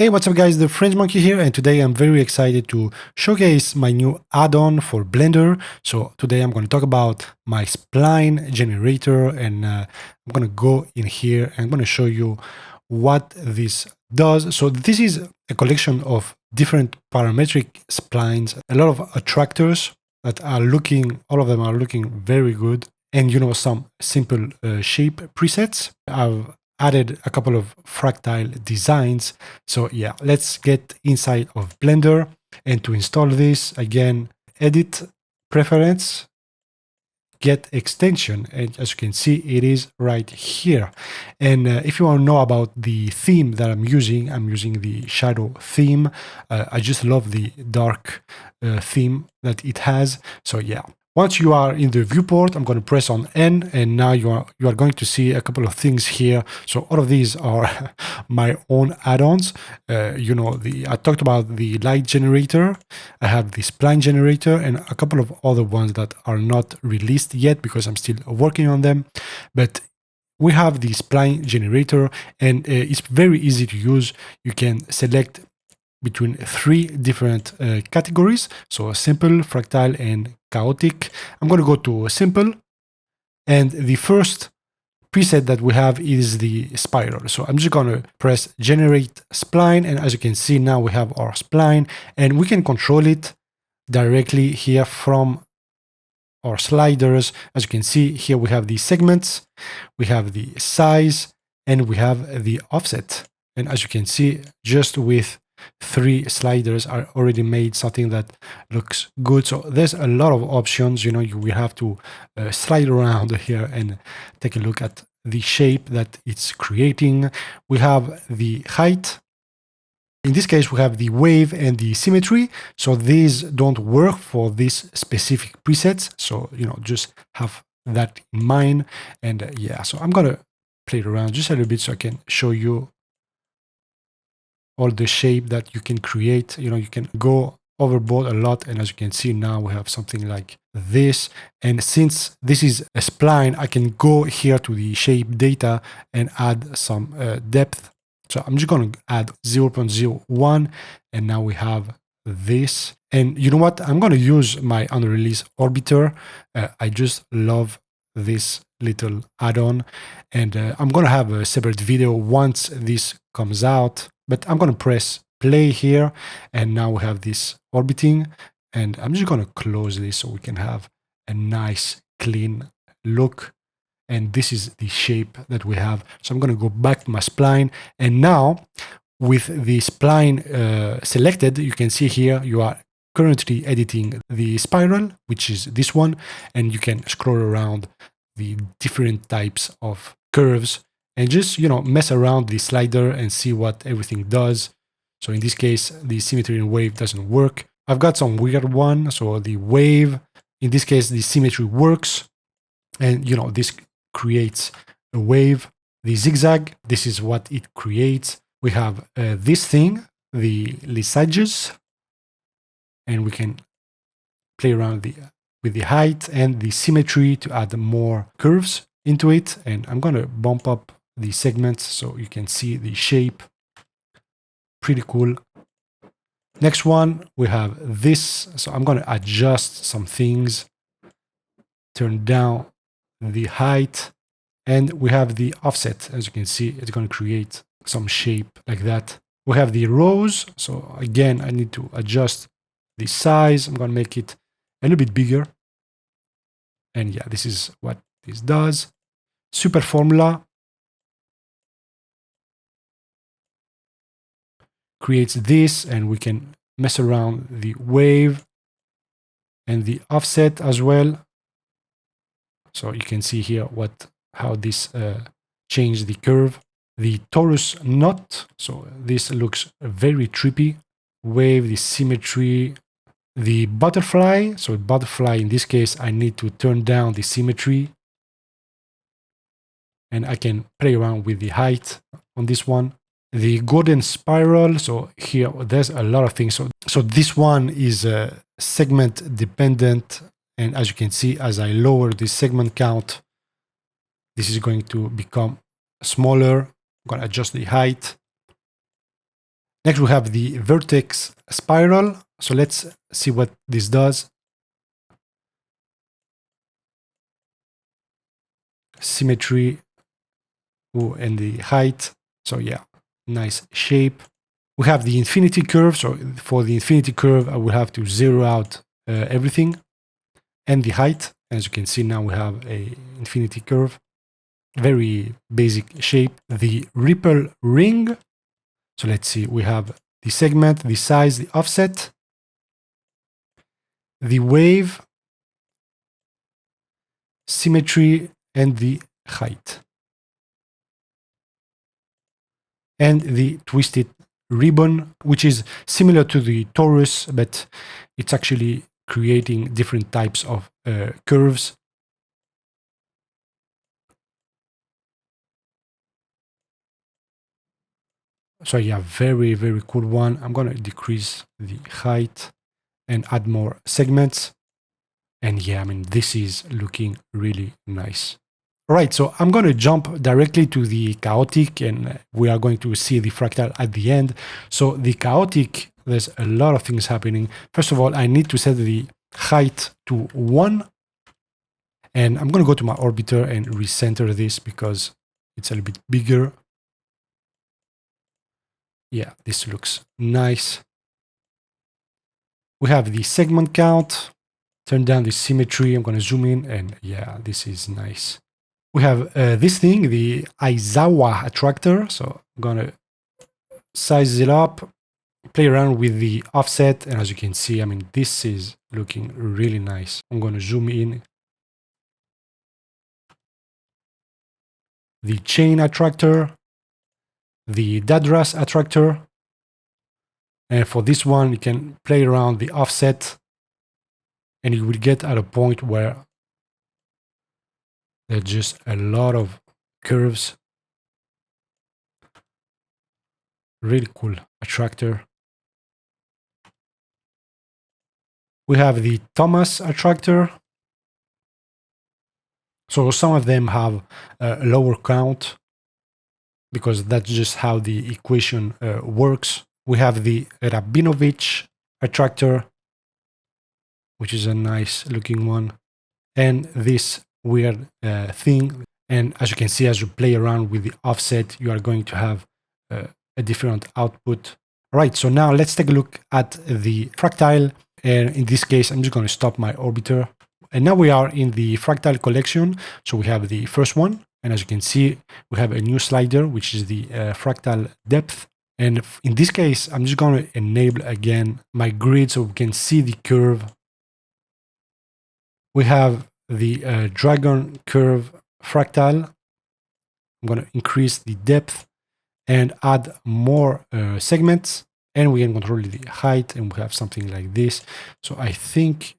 Hey, what's up guys, the French Monkey here, and today I'm very excited to showcase my new add-on for Blender. So today I'm going to talk about my Spline Generator, and I'm going to go in here and I'm going to show you what this does. So this is a collection of different parametric splines, a lot of attractors that are looking, all of them are looking very good. And some simple shape presets. I've added a couple of fractal designs. So yeah, let's get inside of Blender. And to install this, again, edit, preference, get extension, and as you can see, it is right here. And if you want to know about the theme that I'm using the shadow theme. I just love the dark theme that it has. So yeah, once you are in the viewport, I'm going to press on N, and now you are going to see a couple of things here. So all of these are my own add-ons. I talked about the light generator. I have the spline generator and a couple of other ones that are not released yet because I'm still working on them. But we have the spline generator, and it's very easy to use. You can select between three different categories. So simple, fractal, and chaotic. I'm going to go to simple, and the first preset that we have is the spiral. So I'm just going to press generate spline, and as you can see, now we have our spline, and we can control it directly here from our sliders. As you can see here, we have the segments, we have the size, and we have the offset. And as you can see, just with three sliders are already made something that looks good. So there's a lot of options. You will have to slide around here and take a look at the shape that it's creating. We have the height. In this case, we have the wave and the symmetry. So these don't work for these specific presets. So, just have that in mind. And yeah, so I'm going to play it around just a little bit so I can show you all the shape that you can create. You can go overboard a lot, and as you can see, now we have something like this. And since this is a spline, I can go here to the shape data and add some depth. So I'm just going to add 0.01, and now we have this. And you know what? I'm going to use my unreleased orbiter. I just love this little add-on, and I'm going to have a separate video once this comes out. But I'm going to press play here, and now we have this orbiting, and I'm just going to close this so we can have a nice clean look. And this is the shape that we have. So I'm going to go back to my spline, and now with the spline selected, you can see here you are currently editing the spiral, which is this one, and you can scroll around the different types of curves and just, mess around the slider and see what everything does. So in this case, the symmetry and wave doesn't work. I've got some weird one. So the wave, in this case, the symmetry works. And, this creates a wave. The zigzag, this is what it creates. We have this thing, the edges, and we can play around with the height and the symmetry to add more curves into it. And I'm going to bump up the segments so you can see the shape. Pretty cool. Next one, we have this. So I'm going to adjust some things, turn down the height, and we have the offset. As you can see, it's going to create some shape like that. We have the rows. So again, I need to adjust the size. I'm going to make it a little bit bigger. And yeah, this is what this does. Super formula creates this, and we can mess around the wave and the offset as well. So you can see here how this changed the curve. The torus knot, so this looks very trippy. Wave, the symmetry, the butterfly. So butterfly, in this case, I need to turn down the symmetry, and I can play around with the height on this one. The golden spiral, so here there's a lot of things. So this one is segment dependent, and as you can see, as I lower the segment count, this is going to become smaller. I'm going to adjust the height. Next, we have the vertex spiral. So let's see what this does. Symmetry and the height. So yeah, nice shape. We have the infinity curve. So for the infinity curve, I will have to zero out everything and the height. As you can see now, we have a infinity curve. Very basic shape. The ripple ring. So let's see, we have the segment, the size, the offset, the wave, symmetry, and the height. And the twisted ribbon, which is similar to the torus, but it's actually creating different types of curves. So yeah, very, very cool one. I'm going to decrease the height and add more segments. And yeah, I mean, this is looking really nice. All right, so I'm going to jump directly to the chaotic, and we are going to see the fractal at the end. So the chaotic, there's a lot of things happening. First of all, I need to set the height to 1. And I'm going to go to my orbiter and recenter this because it's a little bit bigger. Yeah, this looks nice. We have the segment count. Turn down the symmetry. I'm going to zoom in, and yeah, this is nice. We have this thing, the Aizawa attractor. So I'm going to size it up, play around with the offset. And as you can see, I mean, this is looking really nice. I'm going to zoom in. The chain attractor, the Dadras attractor. And for this one, you can play around the offset, and you will get at a point where there's just a lot of curves. Really cool attractor. We have the Thomas attractor. So some of them have a lower count because that's just how the equation works. We have the Rabinovich attractor, which is a nice looking one. And this weird thing. And as you can see, as you play around with the offset, you are going to have a different output. All right, so now let's take a look at the fractal. And in this case, I'm just going to stop my orbiter. And now we are in the fractal collection. So we have the first one. And as you can see, we have a new slider, which is the fractal depth. And in this case, I'm just going to enable again my grid so we can see the curve. We have the dragon curve fractal. I'm going to increase the depth and add more segments, and we can control the height, and we have something like this. So I think,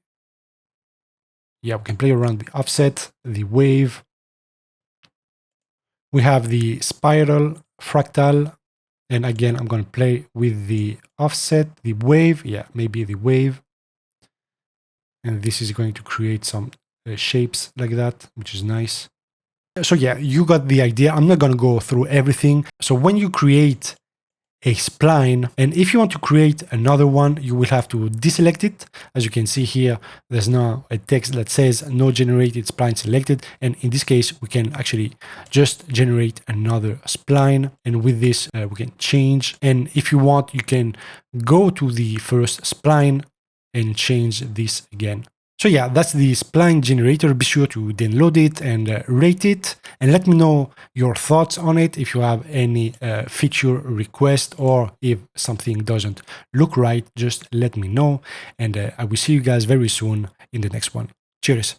yeah, we can play around the offset, the wave. We have the spiral fractal, and again, I'm going to play with the offset, the wave, yeah, maybe the wave. And this is going to create some shapes like that, which is nice. So yeah, you got the idea. I'm not going to go through everything. So when you create a spline, and if you want to create another one, you will have to deselect it. As you can see here, there's now a text that says no generated spline selected. And in this case, we can actually just generate another spline. And with this, we can change. And if you want, you can go to the first spline and change this again. So yeah, that's the Spline Generator. Be sure to download it and rate it, and let me know your thoughts on it. If you have any feature request, or if something doesn't look right, just let me know. And I will see you guys very soon in the next one. Cheers.